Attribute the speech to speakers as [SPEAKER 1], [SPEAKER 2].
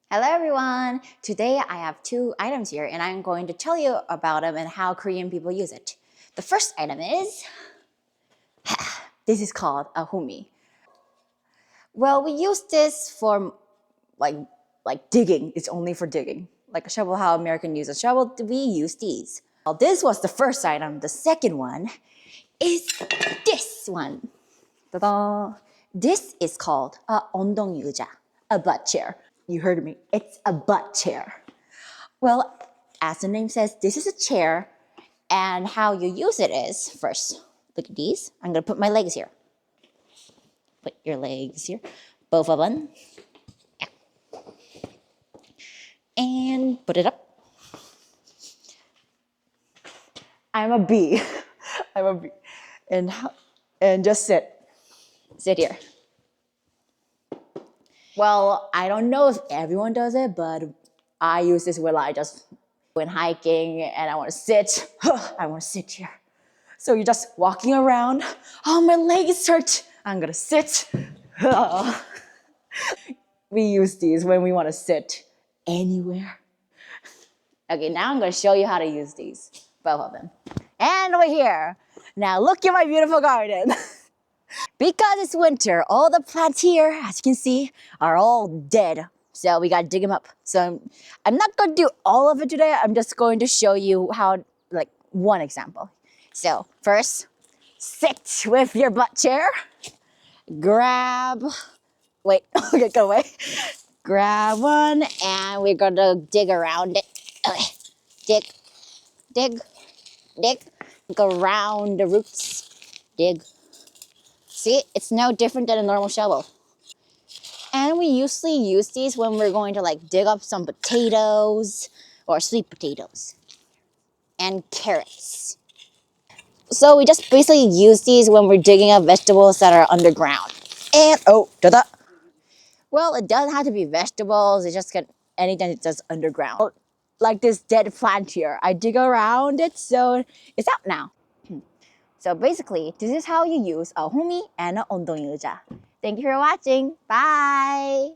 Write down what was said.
[SPEAKER 1] Hello everyone! Today I have two items here and I'm going to tell you about them and how Korean people use it. The first item is, this is called a homi. Well, we use this for like digging. It's only for digging. Like a shovel, how American use a shovel, we use these. Well, this was the first item. The second one is this one. Ta-da! This is called a 엉덩이의자, a butt chair. You heard me. It's a butt chair. Well, as the name says, this is a chair, and how you use it is first. Look at these. I'm gonna put my legs here. Put your legs here, both of them, and put it up. I'm a bee. I'm a bee, and just sit here. Well, I don't know if everyone does it, but I use this when I just went hiking and I want to sit. I want to sit here. So you're just walking around. Oh, my legs hurt. I'm gonna sit. We use these when we want to sit anywhere. Okay, now I'm gonna show you how to use these, both of them. And over here. Now look at my beautiful garden. Because it's winter, all the plants here, as you can see, are all dead. So we gotta dig them up. So I'm not gonna do all of it today. I'm just going to show you how, like, one example. So first, sit with your butt chair. Grab, wait, okay, go away. Grab one, and we're gonna dig around it. Okay. Dig. Go around the roots. Dig. See, it's no different than a normal shovel. And we usually use these when we're going to like dig up some potatoes or sweet potatoes and carrots. So we just basically use these when we're digging up vegetables that are underground. And, oh, ta-da! Well, it doesn't have to be vegetables, it's just anything that's underground. Like this dead plant here, I dig around it, so it's out now. So basically, this is how you use a homi and an 엉덩이의자. Thank you for watching. Bye!